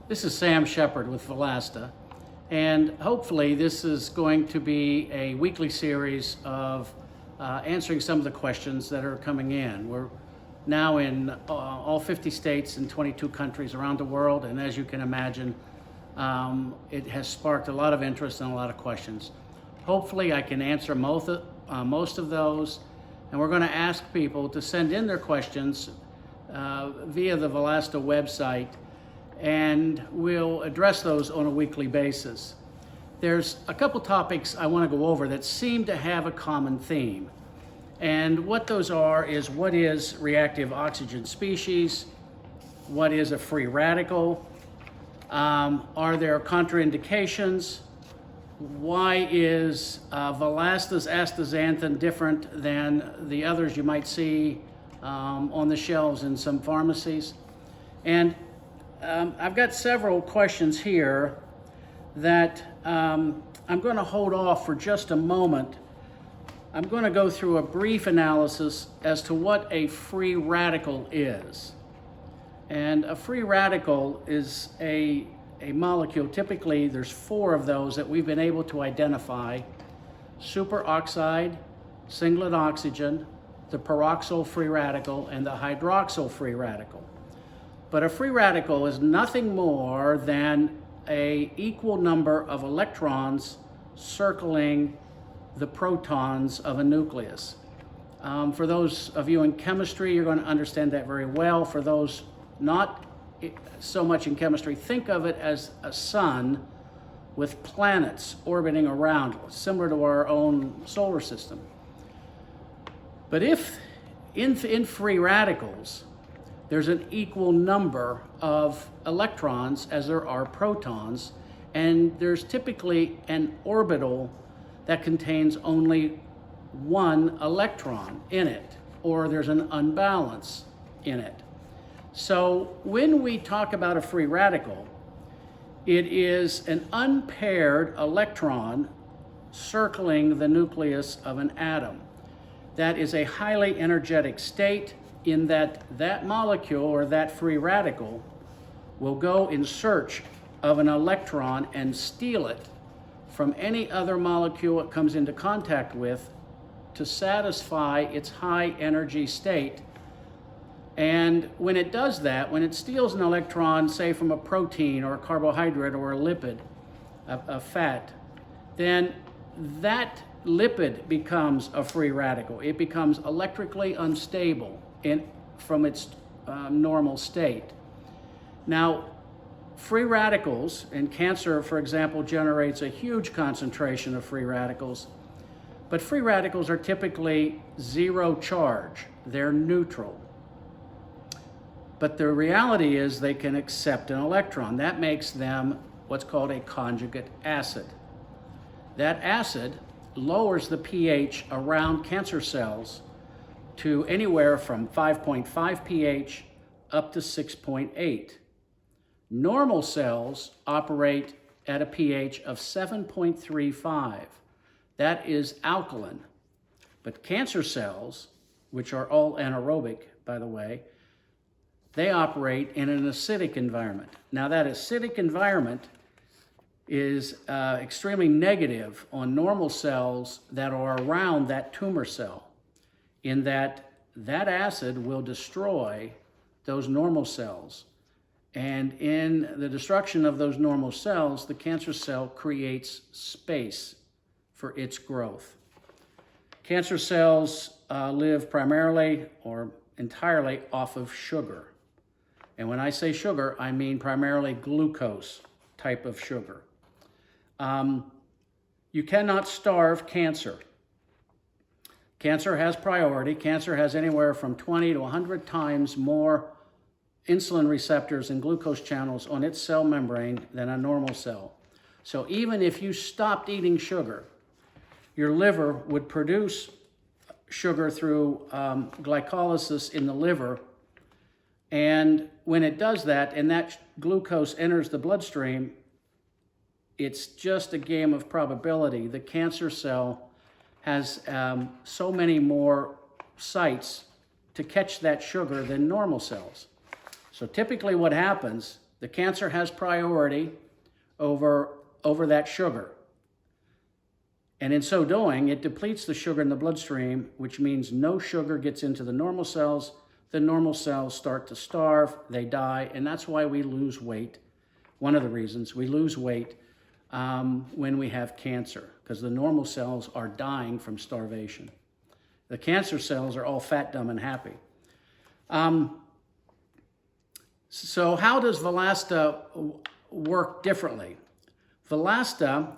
This is Sam Shepard with Velasta, and hopefully this is going to be a weekly series of answering some of the questions that are coming in. We're now in all 50 states and 22 countries around the world, and as you can imagine, it has sparked a lot of interest and a lot of questions. Hopefully I can answer most of those, and we're going to ask people to send in their questions via the Velasta website, and we'll address those on a weekly basis. There's a couple topics I want to go over that seem to have a common theme. And what those are is, what is reactive oxygen species? What is a free radical? Are there contraindications? Why is Velasta's astaxanthin different than the others you might see on the shelves in some pharmacies? And I've got several questions here that I'm going to hold off for just a moment. I'm going to go through a brief analysis as to what a free radical is. And a free radical is a molecule. Typically, there's 4 of those that we've been able to identify: superoxide, singlet oxygen, the peroxyl free radical, and the hydroxyl free radical. But a free radical is nothing more than an equal number of electrons circling the protons of a nucleus. For those of you in chemistry, you're going to understand that very well. For those not so much in chemistry, think of it as a sun with planets orbiting around, similar to our own solar system. But if in free radicals, there's an equal number of electrons as there are protons, and there's typically an orbital that contains only 1 electron in it, or there's an unbalance in it. So when we talk about a free radical, it is an unpaired electron circling the nucleus of an atom. That is a highly energetic state, in that that molecule or that free radical will go in search of an electron and steal it from any other molecule it comes into contact with to satisfy its high energy state. And when it does that, when it steals an electron, say from a protein or a carbohydrate or a lipid, a fat, then that lipid becomes a free radical. It becomes electrically unstable from its normal state. Now, free radicals, and cancer, for example, generates a huge concentration of free radicals, but free radicals are typically 0 charge. They're neutral. But the reality is they can accept an electron. That makes them what's called a conjugate acid. That acid lowers the pH around cancer cells to anywhere from 5.5 pH up to 6.8. Normal cells operate at a pH of 7.35. That is alkaline. But cancer cells, which are all anaerobic, by the way, they operate in an acidic environment. Now, that acidic environment is extremely negative on normal cells that are around that tumor cell, in that acid will destroy those normal cells. And in the destruction of those normal cells, the cancer cell creates space for its growth. Cancer cells live primarily or entirely off of sugar. And when I say sugar, I mean primarily glucose type of sugar. You cannot starve cancer. Cancer has priority. Cancer has anywhere from 20 to 100 times more insulin receptors and glucose channels on its cell membrane than a normal cell. So even if you stopped eating sugar, your liver would produce sugar through glycolysis in the liver. And when it does that, and that glucose enters the bloodstream, it's just a game of probability. The cancer cell has so many more sites to catch that sugar than normal cells. So typically what happens, The cancer has priority over that sugar. And in so doing, it depletes the sugar in the bloodstream, which means no sugar gets into the normal cells. The normal cells start to starve, they die, and that's why we lose weight. One of the reasons we lose weight when we have cancer, because the normal cells are dying from starvation. The cancer cells are all fat, dumb, and happy. So how does Velasta work differently? Velasta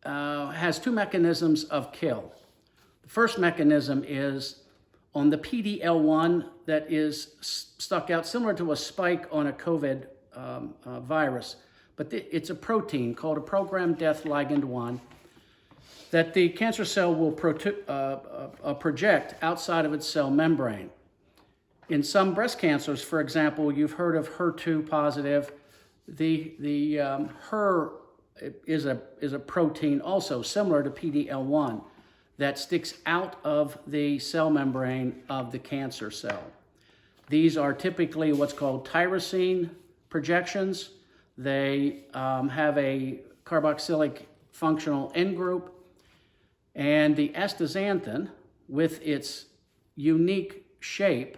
has two mechanisms of kill. The first mechanism is on the PD-L1 that is stuck out, similar to a spike on a COVID virus, but it's a protein called a programmed death ligand 1 that the cancer cell will project outside of its cell membrane. In some breast cancers, for example, you've heard of HER2 positive. The HER is a protein also similar to PD-L1 that sticks out of the cell membrane of the cancer cell. These are typically what's called tyrosine projections. They have a carboxylic functional end group, and the astaxanthin, with its unique shape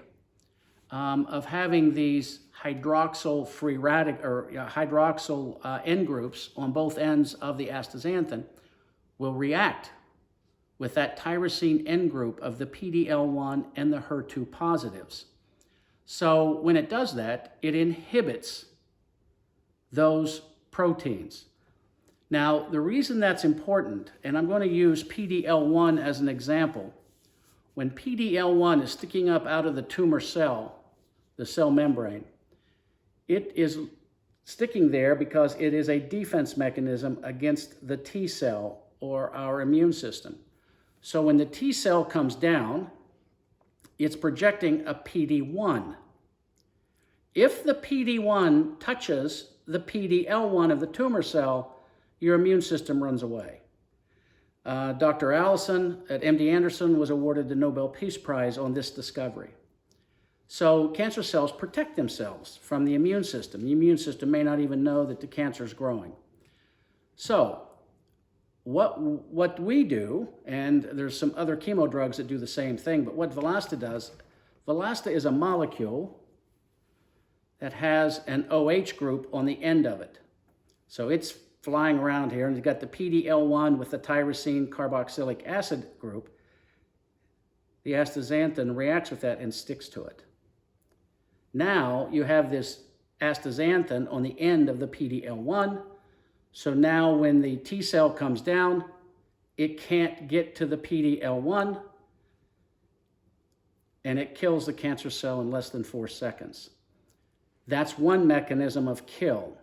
of having these hydroxyl free radical or hydroxyl end groups on both ends of the astaxanthin, will react with that tyrosine end group of the PD-L1 and the HER2 positives. So when it does that, it inhibits those proteins. Now, the reason that's important, and I'm going to use PD-L1 as an example, when PD-L1 is sticking up out of the tumor cell, the cell membrane, it is sticking there because it is a defense mechanism against the T cell or our immune system. So when the T cell comes down, it's projecting a PD-1. If the PD-1 touches the PD-L1 of the tumor cell, your immune system runs away. Dr. Allison at MD Anderson was awarded the Nobel Peace Prize on this discovery. So cancer cells protect themselves from the immune system. The immune system may not even know that the cancer is growing. So what we do, and there's some other chemo drugs that do the same thing, but what Velasta does, Velasta is a molecule that has an OH group on the end of it. So it's flying around here, and you've got the PD-L1 with the tyrosine carboxylic acid group. The astaxanthin reacts with that and sticks to it. Now you have this astaxanthin on the end of the PD-L1. So now when the T cell comes down, it can't get to the PD-L1, and it kills the cancer cell in less than 4 seconds. That's one mechanism of kill.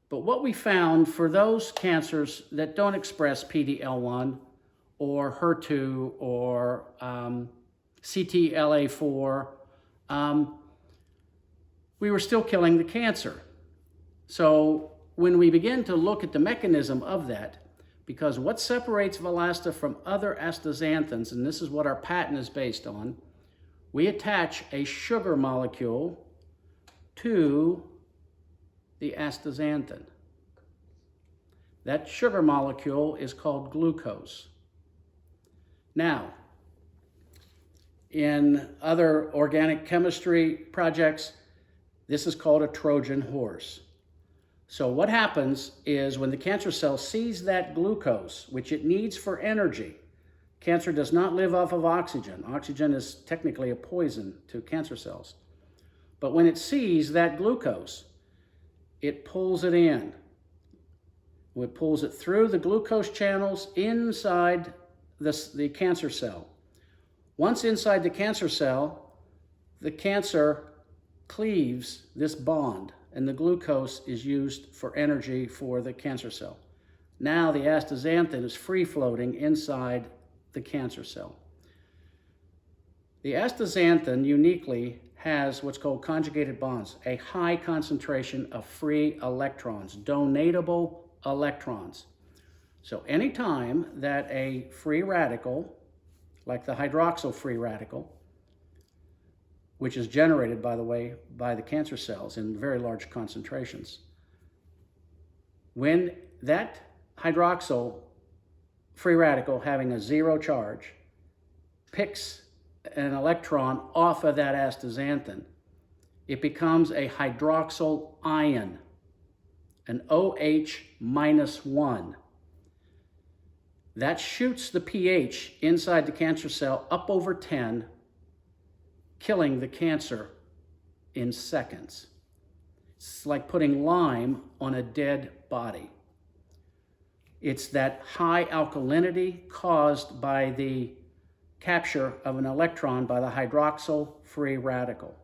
But what we found for those cancers that don't express PD-L1 or HER2 or CTLA4, we were still killing the cancer. So when we begin to look at the mechanism of that, because what separates Velasta from other astaxanthins, and this is what our patent is based on, we attach a sugar molecule to the astaxanthin. That sugar molecule is called glucose. Now, in other organic chemistry projects, this is called a Trojan horse. So what happens is when the cancer cell sees that glucose, which it needs for energy, cancer does not live off of oxygen. Oxygen is technically a poison to cancer cells. But when it sees that glucose, it pulls it in. It pulls it through the glucose channels inside the cancer cell. Once inside the cancer cell, the cancer cleaves this bond, and the glucose is used for energy for the cancer cell. Now the astaxanthin is free-floating inside the cancer cell. The astaxanthin uniquely has what's called conjugated bonds, a high concentration of free electrons, donatable electrons. So anytime that a free radical, like the hydroxyl free radical, which is generated, by the way, by the cancer cells in very large concentrations. When that hydroxyl free radical having a zero charge picks an electron off of that astaxanthin, it becomes a hydroxyl ion, an OH minus 1. That shoots the pH inside the cancer cell up over 10, killing the cancer in seconds. It's like putting lime on a dead body. It's that high alkalinity caused by the capture of an electron by the hydroxyl free radical.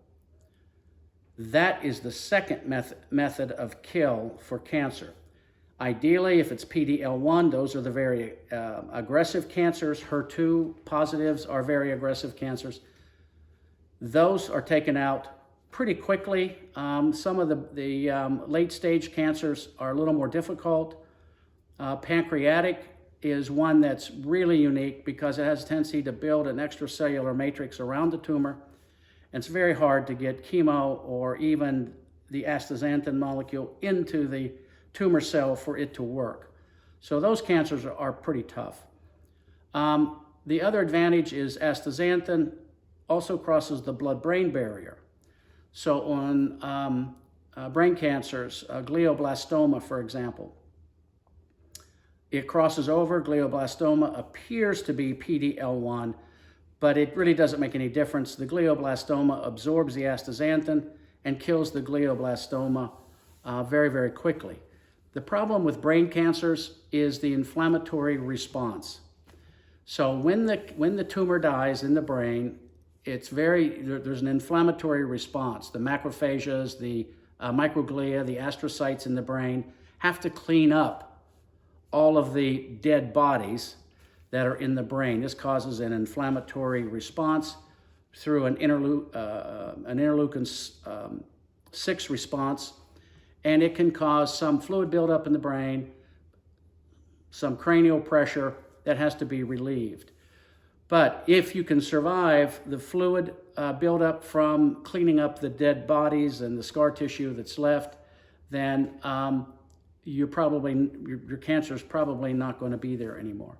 That is the second method of kill for cancer. Ideally, if it's PD-L1, those are the very aggressive cancers. HER2 positives are very aggressive cancers. Those are taken out pretty quickly. Some of the late stage cancers are a little more difficult. Pancreatic is one that's really unique because it has a tendency to build an extracellular matrix around the tumor. And it's very hard to get chemo or even the astaxanthin molecule into the tumor cell for it to work. So those cancers are pretty tough. The other advantage is astaxanthin also crosses the blood-brain barrier. So on brain cancers, glioblastoma, for example, it crosses over. Glioblastoma appears to be PD-L1, but it really doesn't make any difference. The glioblastoma absorbs the astaxanthin and kills the glioblastoma very, very quickly. The problem with brain cancers is the inflammatory response. So when the tumor dies in the brain, there's an inflammatory response. The macrophages, the microglia, the astrocytes in the brain have to clean up all of the dead bodies that are in the brain. This causes an inflammatory response through an interleukin 6 response, and it can cause some fluid buildup in the brain, some cranial pressure that has to be relieved. But if you can survive the fluid buildup from cleaning up the dead bodies and the scar tissue that's left, then your cancer is probably not going to be there anymore.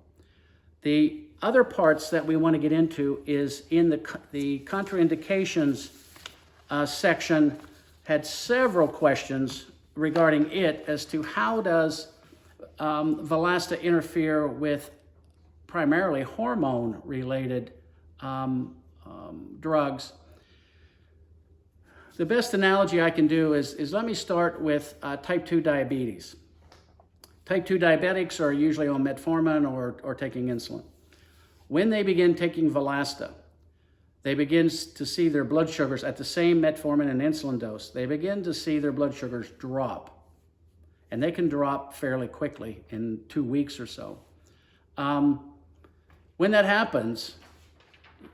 The other parts that we want to get into is in the contraindications section had several questions regarding it as to how does Velasta interfere with primarily hormone-related drugs. The best analogy I can do is let me start with type 2 diabetes. Type 2 diabetics are usually on metformin or taking insulin. When they begin taking Velasta, they begin to see their blood sugars at the same metformin and insulin dose. They begin to see their blood sugars drop. And they can drop fairly quickly in 2 weeks or so. When that happens,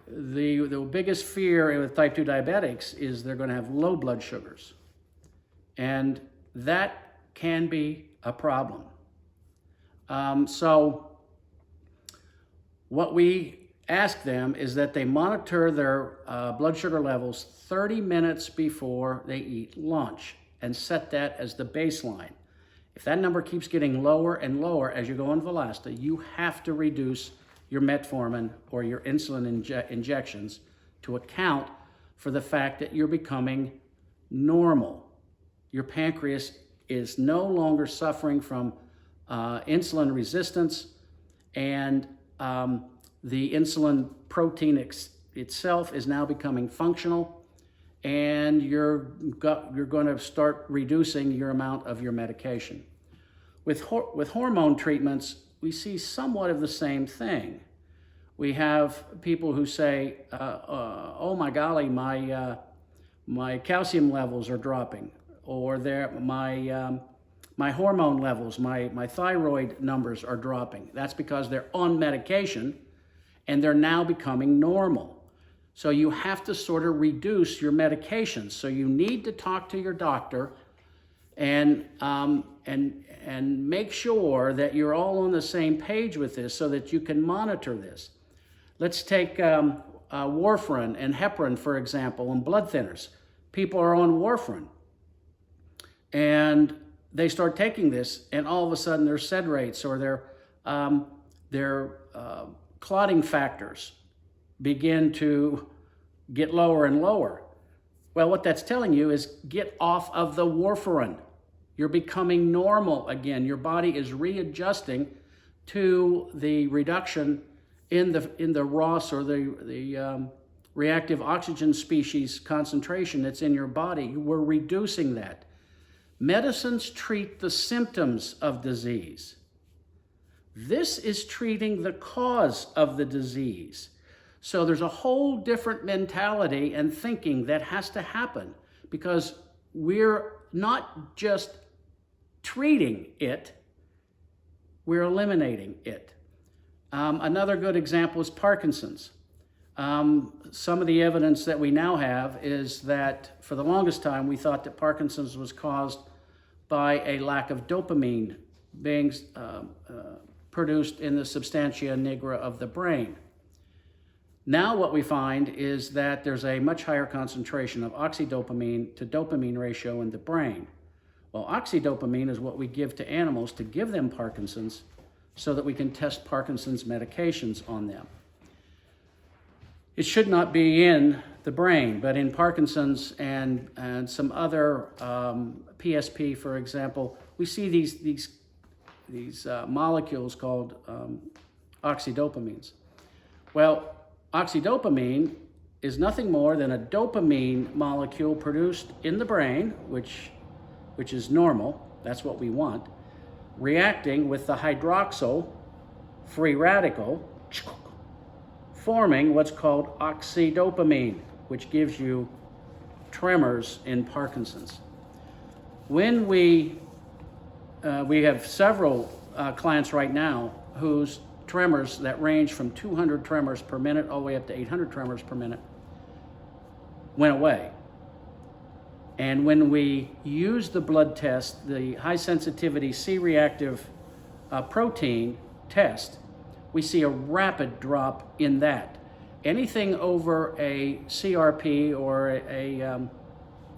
the biggest fear with type 2 diabetics is they're going to have low blood sugars. And that can be a problem. So what we ask them is that they monitor their blood sugar levels 30 minutes before they eat lunch and set that as the baseline. If that number keeps getting lower and lower as you go on Velasta, you have to reduce your metformin or your insulin injections to account for the fact that you're becoming normal. Your pancreas is no longer suffering from insulin resistance, and the insulin protein itself is now becoming functional, and you're going to start reducing your amount of your medication. With hormone treatments, we see somewhat of the same thing. We have people who say, oh my golly, my calcium levels are dropping, or my hormone levels, my thyroid numbers are dropping. That's because they're on medication and they're now becoming normal. So you have to sort of reduce your medications. So you need to talk to your doctor and make sure that you're all on the same page with this so that you can monitor this. Let's take warfarin and heparin, for example, and blood thinners. People are on warfarin, and they start taking this, and all of a sudden their SED rates or their clotting factors begin to get lower and lower. Well, what that's telling you is get off of the warfarin. You're becoming normal again. Your body is readjusting to the reduction in the ROS or the reactive oxygen species concentration that's in your body. We're reducing that. Medicines treat the symptoms of disease. This is treating the cause of the disease. So there's a whole different mentality and thinking that has to happen, because we're not just treating it, we're eliminating it. Another good example is Parkinson's. Some of the evidence that we now have is that for the longest time we thought that Parkinson's was caused by a lack of dopamine being produced in the substantia nigra of the brain. Now what we find is that there's a much higher concentration of oxydopamine to dopamine ratio in the brain. Well, oxydopamine is what we give to animals to give them Parkinson's so that we can test Parkinson's medications on them. It should not be in the brain, but in Parkinson's and some other PSP, for example, we see these molecules called oxydopamines. Well, oxydopamine is nothing more than a dopamine molecule produced in the brain, which is normal, that's what we want, reacting with the hydroxyl free radical, forming what's called oxydopamine, which gives you tremors in Parkinson's. When we have several clients right now whose tremors that range from 200 tremors per minute all the way up to 800 tremors per minute went away. And when we use the blood test, the high sensitivity C-reactive protein test, we see a rapid drop in that. Anything over a CRP or a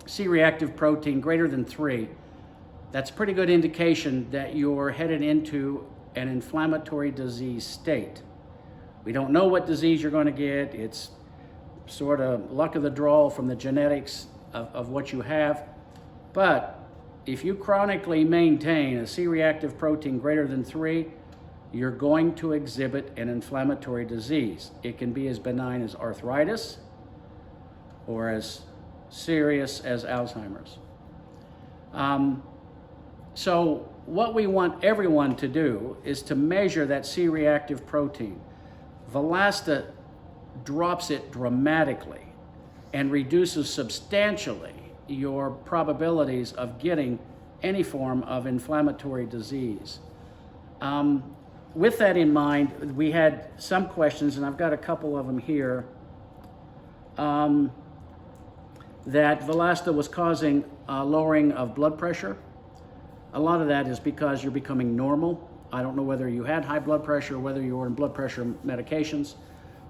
C-reactive protein greater than 3, that's a pretty good indication that you're headed into an inflammatory disease state. We don't know what disease you're going to get. It's sort of luck of the draw from the genetics of what you have. But if you chronically maintain a C-reactive protein greater than 3, you're going to exhibit an inflammatory disease. It can be as benign as arthritis or as serious as Alzheimer's. So what we want everyone to do is to measure that C-reactive protein. Velasta drops it dramatically and reduces substantially your probabilities of getting any form of inflammatory disease. With that in mind, we had some questions, and I've got a couple of them here, that Velasta was causing lowering of blood pressure. A lot of that is because you're becoming normal. I don't know whether you had high blood pressure or whether you were on blood pressure medications,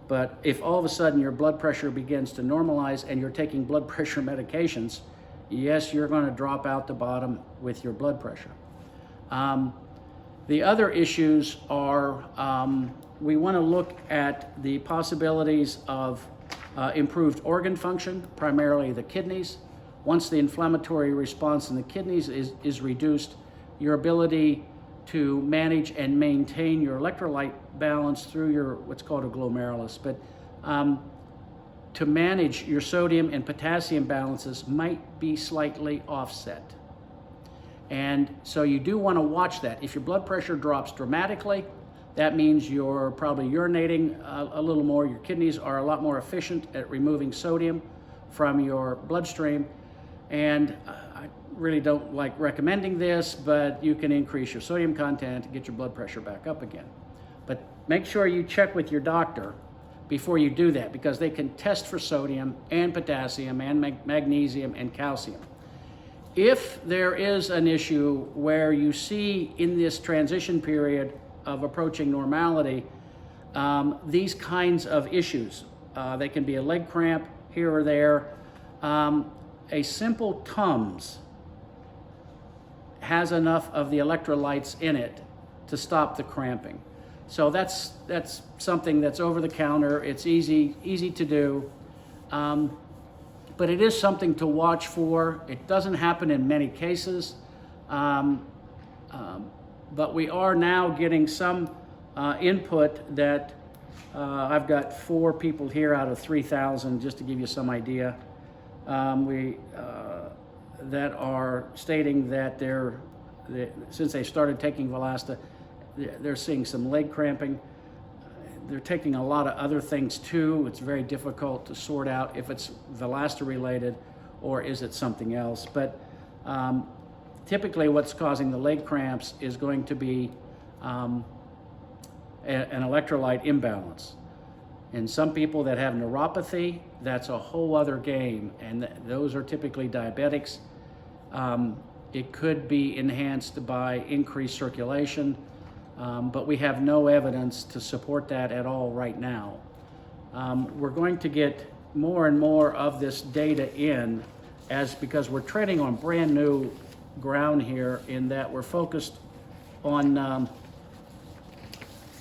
but if all of a sudden your blood pressure begins to normalize and you're taking blood pressure medications, yes, you're going to drop out the bottom with your blood pressure. The other issues are we want to look at the possibilities of improved organ function, primarily the kidneys. Once the inflammatory response in the kidneys is reduced, your ability to manage and maintain your electrolyte balance through your what's called a glomerulus, but to manage your sodium and potassium balances might be slightly offset. And so you do want to watch that. If your blood pressure drops dramatically, that means you're probably urinating a little more. Your kidneys are a lot more efficient at removing sodium from your bloodstream. And I really don't like recommending this, but you can increase your sodium content to get your blood pressure back up again. But make sure you check with your doctor before you do that, because they can test for sodium and potassium and magnesium and calcium. If there is an issue where you see in this transition period of approaching normality, these kinds of issues, They can be a leg cramp here or there. A simple Tums has enough of the electrolytes in it to stop the cramping. So that's something that's over the counter. It's easy to do, but it is something to watch for. It doesn't happen in many cases, but we are now getting some input that I've got 4 people here out of 3,000, just to give you some idea, that are stating that since they started taking Velasta, they're seeing some leg cramping. They're taking a lot of other things too. It's very difficult to sort out if it's Velasta related or is it something else. But typically what's causing the leg cramps is going to be an electrolyte imbalance. In some people that have neuropathy, that's a whole other game, and those are typically diabetics. It could be enhanced by increased circulation, but we have no evidence to support that at all right now. We're going to get more and more of this data in because we're treading on brand new ground here, in that we're focused on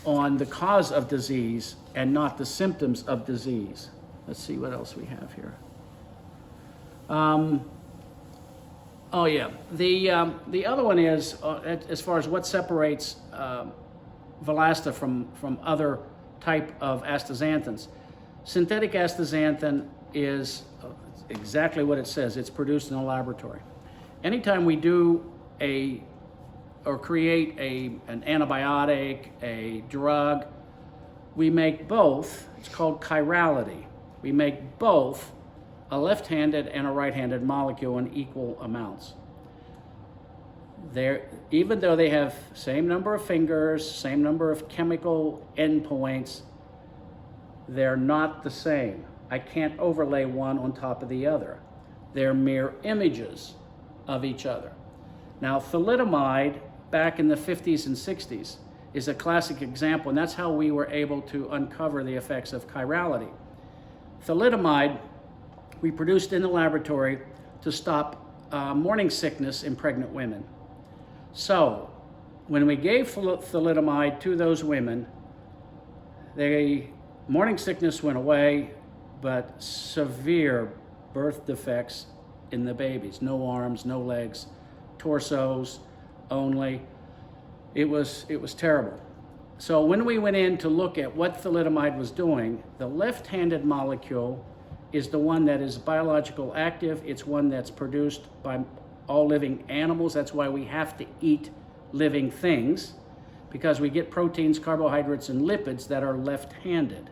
the cause of disease and not the symptoms of disease. Let's see what else we have here. Oh yeah, the other one is, as far as what separates Velasta from other type of astaxanthins. Synthetic astaxanthin is exactly what it says. It's produced in a laboratory. Anytime we do create an antibiotic, a drug, we make both. It's called chirality. We make both a left-handed and a right-handed molecule in equal amounts. Even though they have same number of fingers, same number of chemical endpoints, they're not the same. I can't overlay one on top of the other. They're mere images of each other. Now, thalidomide, back in the 50s and 60s, is a classic example, and that's how we were able to uncover the effects of chirality. Thalidomide we produced in the laboratory to stop morning sickness in pregnant women. So when we gave thalidomide to those women, the morning sickness went away, but severe birth defects in the babies. No arms, no legs, torsos only. It was terrible. So when we went in to look at what thalidomide was doing, the left-handed molecule is the one that is biological active. It's one that's produced by all living animals. That's why we have to eat living things, because we get proteins, carbohydrates, and lipids that are left-handed.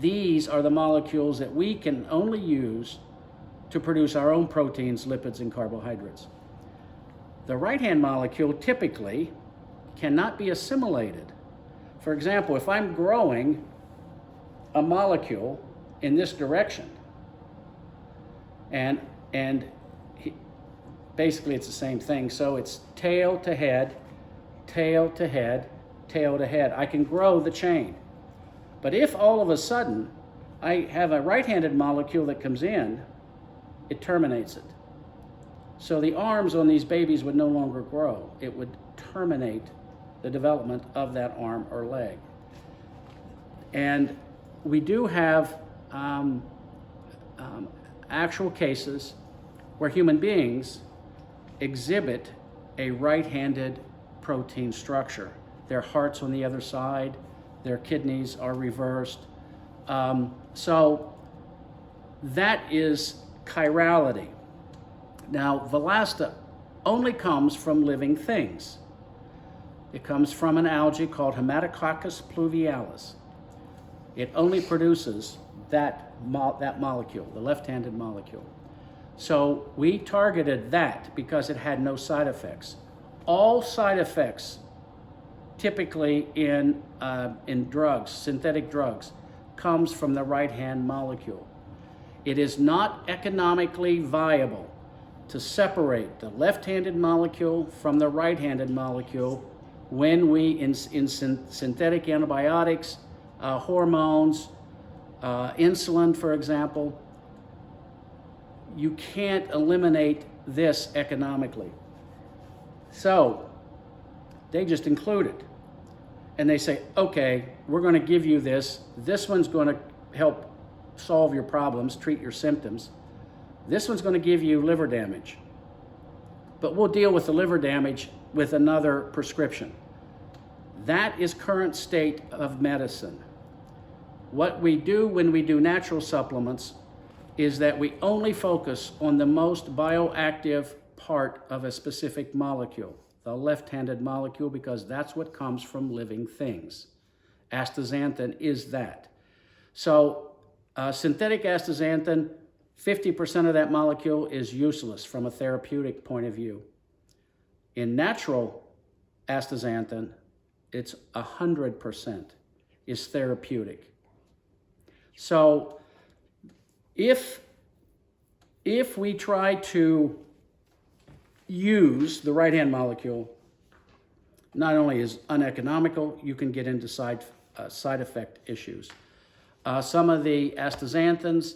These are the molecules that we can only use to produce our own proteins, lipids, and carbohydrates. The right-hand molecule typically cannot be assimilated. For example, if I'm growing a molecule in this direction, and basically it's the same thing, so it's tail to head, tail to head, tail to head. I can grow the chain. But if all of a sudden I have a right-handed molecule that comes in, it terminates it. So the arms on these babies would no longer grow. It would terminate the development of that arm or leg. And we do have actual cases where human beings exhibit a right-handed protein structure. Their heart's on the other side, their kidneys are reversed. So that is chirality. Now, Velasta only comes from living things. It comes from an algae called Haematococcus pluvialis. It only produces that molecule, the left-handed molecule. So we targeted that because it had no side effects. All side effects, typically in drugs, synthetic drugs, comes from the right-hand molecule. It is not economically viable to separate the left-handed molecule from the right-handed molecule when we, in synthetic antibiotics, hormones, insulin, for example, you can't eliminate this economically. So they just include it. And they say, okay, we're going to give you this. This one's going to help solve your problems, treat your symptoms. This one's going to give you liver damage. But we'll deal with the liver damage with another prescription. That is current state of medicine. What we do when we do natural supplements is that we only focus on the most bioactive part of a specific molecule, the left-handed molecule, because that's what comes from living things. Astaxanthin is that. So synthetic astaxanthin, 50% of that molecule is useless from a therapeutic point of view. In natural astaxanthin, it's 100% is therapeutic. So if we try to use the right-hand molecule, not only is uneconomical, you can get into side effect issues. Some of the astaxanthins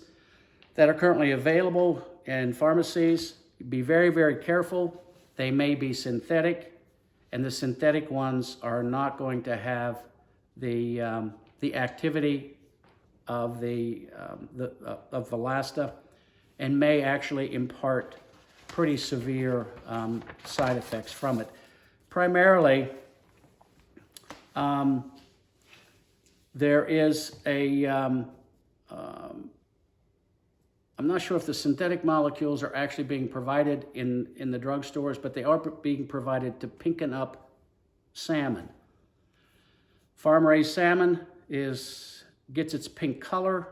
that are currently available in pharmacies, be very, very careful. They may be synthetic, and the synthetic ones are not going to have the activity of Velasta, and may actually impart pretty severe side effects from it. Primarily, there is a, I'm not sure if the synthetic molecules are actually being provided in the drugstores, but they are being provided to pinken up salmon. Farm-raised salmon gets its pink color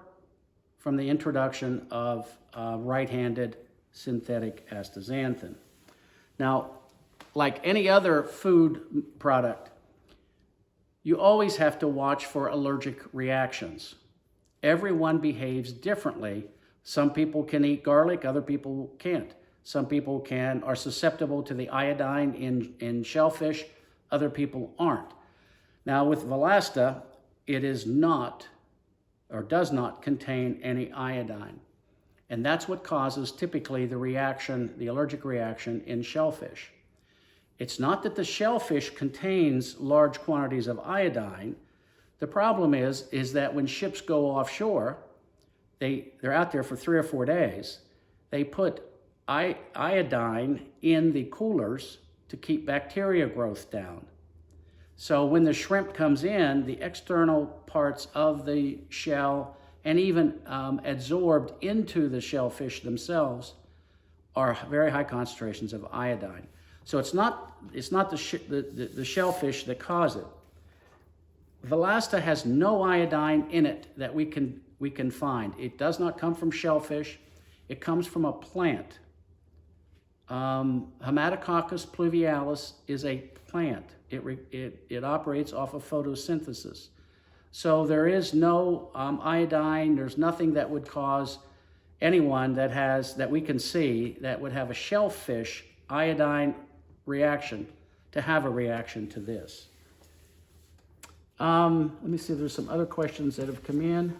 from the introduction of right-handed synthetic astaxanthin. Now, like any other food product, you always have to watch for allergic reactions. Everyone behaves differently. Some people can eat garlic, other people can't. Some people are susceptible to the iodine in shellfish, other people aren't. Now with Velasta, it is not, or does not contain any iodine. And that's what causes typically the reaction, the allergic reaction in shellfish. It's not that the shellfish contains large quantities of iodine. The problem is that when ships go offshore, they're out there for 3 or 4 days. They put iodine in the coolers to keep bacteria growth down. So when the shrimp comes in, the external parts of the shell and even adsorbed into the shellfish themselves are very high concentrations of iodine. So it's not the shellfish that cause it. Velasta has no iodine in it that we can find. It does not come from shellfish. It comes from a plant. Hematococcus pluvialis is a plant. It operates off of photosynthesis. So there is no iodine. There's nothing that would cause anyone that we can see that would have a shellfish iodine reaction to have a reaction to this. Let me see, there's some other questions that have come in.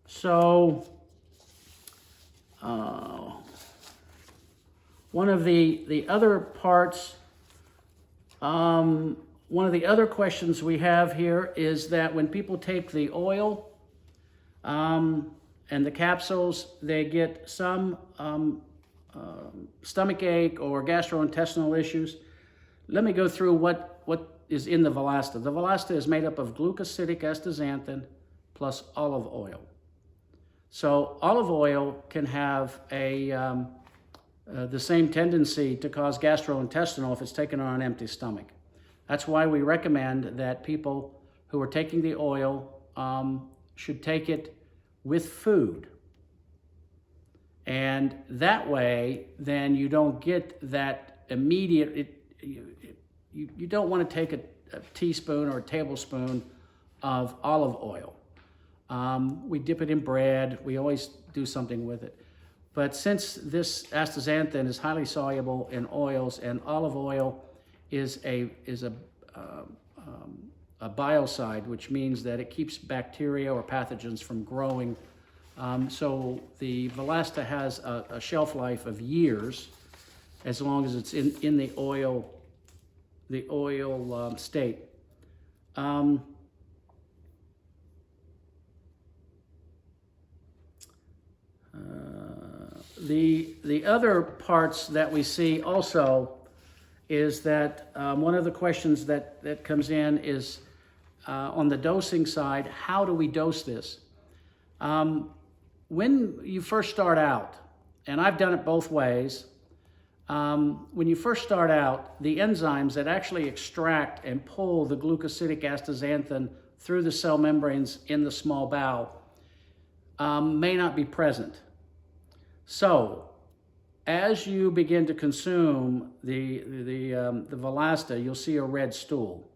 So, one of the other parts, one of the other questions we have here is that when people take the oil and the capsules, they get some stomach ache or gastrointestinal issues. Let me go through what is in the Velasta. The Velasta is made up of glucosidic astaxanthin plus olive oil. So olive oil can have the same tendency to cause gastrointestinal if it's taken on an empty stomach. That's why we recommend that people who are taking the oil should take it with food. And that way, then you don't get that immediate, you don't want to take a teaspoon or a tablespoon of olive oil. We dip it in bread. We always do something with it. But since this astaxanthin is highly soluble in oils, and olive oil is a a biocide, which means that it keeps bacteria or pathogens from growing. So the Velasta has a shelf life of years, as long as it's in the oil state. The other parts that we see also is that one of the questions that comes in is on the dosing side, how do we dose this? When you first start out, and I've done it both ways, when you first start out, the enzymes that actually extract and pull the glucosidic astaxanthin through the cell membranes in the small bowel may not be present. So, as you begin to consume the Velasta, you'll see a red stool,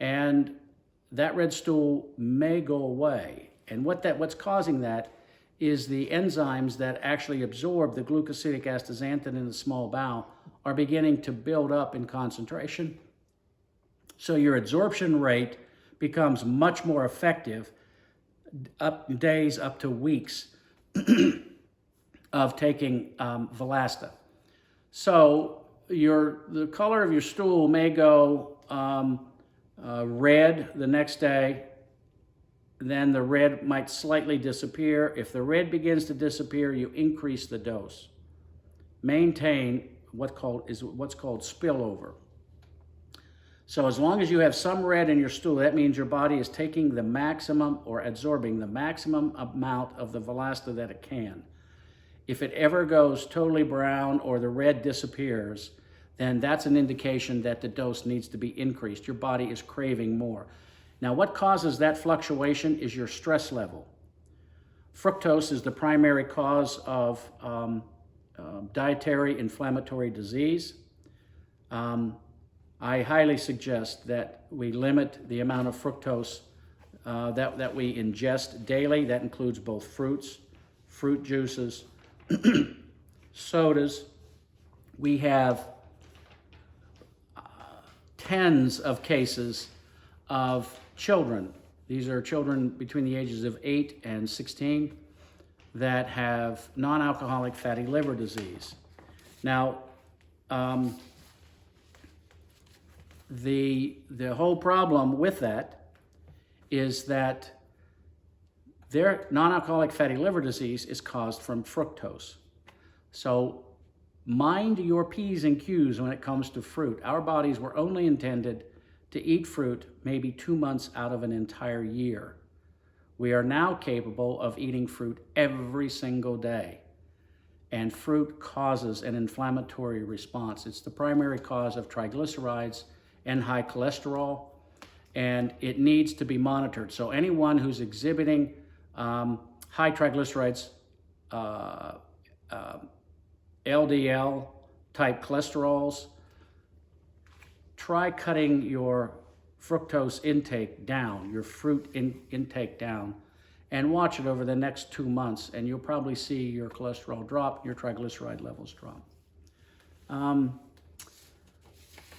and that red stool may go away. And what's causing that is the enzymes that actually absorb the glucosidic astaxanthin in the small bowel are beginning to build up in concentration. So your absorption rate becomes much more effective, days up to weeks of taking Velasta. So the color of your stool may go red the next day, then the red might slightly disappear. If the red begins to disappear, you increase the dose. Maintain what's called spillover. So as long as you have some red in your stool, that means your body is taking the maximum or absorbing the maximum amount of the Velasta that it can. If it ever goes totally brown or the red disappears, then that's an indication that the dose needs to be increased. Your body is craving more. Now, what causes that fluctuation is your stress level. Fructose is the primary cause of dietary inflammatory disease. I highly suggest that we limit the amount of fructose that we ingest daily. That includes both fruits, fruit juices, sodas. We have tens of cases of children. These are children between the ages of 8 and 16 that have non-alcoholic fatty liver disease. Now, the whole problem with that is that their non-alcoholic fatty liver disease is caused from fructose. So mind your P's and Q's when it comes to fruit. Our bodies were only intended to eat fruit maybe 2 months out of an entire year. We are now capable of eating fruit every single day. And fruit causes an inflammatory response. It's the primary cause of triglycerides and high cholesterol, and it needs to be monitored. So anyone who's exhibiting high triglycerides, LDL type cholesterols, try cutting your fructose intake down, your fruit intake down, and watch it over the next 2 months, and you'll probably see your cholesterol drop, your triglyceride levels drop. Let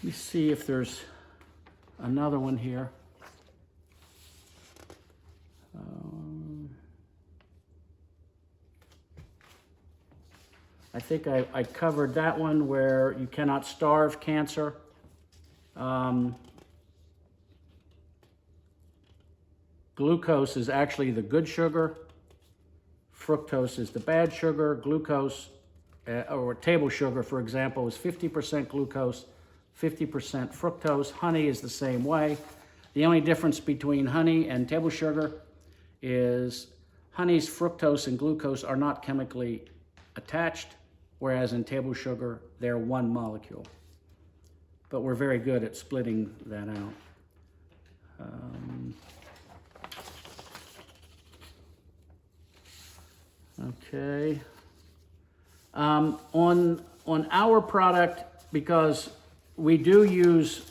me see if there's another one here. I think I covered that one where you cannot starve cancer. Glucose is actually the good sugar. Fructose is the bad sugar. Glucose, or table sugar, for example, is 50% glucose, 50% fructose. Honey is the same way. The only difference between honey and table sugar is honey's fructose and glucose are not chemically attached, whereas in table sugar, they're one molecule. But we're very good at splitting that out. Okay. On our product, because we do use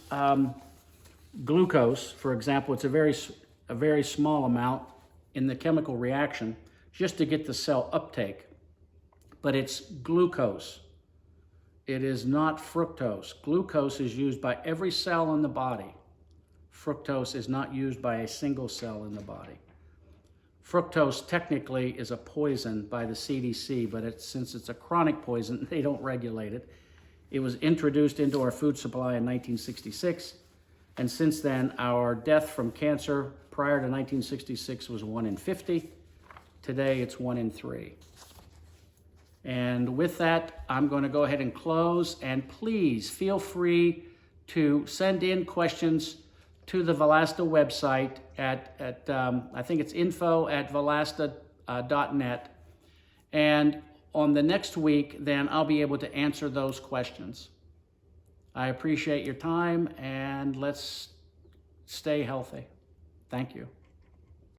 glucose, for example, it's a very small amount in the chemical reaction just to get the cell uptake. But it's glucose. It is not fructose. Glucose is used by every cell in the body fructose is not used by a single cell in the body. Fructose technically is a poison by the CDC, but since it's a chronic poison, they don't regulate it. It was introduced into our food supply in 1966, and since then, our death from cancer prior to 1966 was 1 in 50. Today, it's 1 in 3. And with that, I'm going to go ahead and close, and please feel free to send in questions to the Velasta website at I think it's info@velasta.net. And on the next week, then I'll be able to answer those questions. I appreciate your time, and let's stay healthy. Thank you.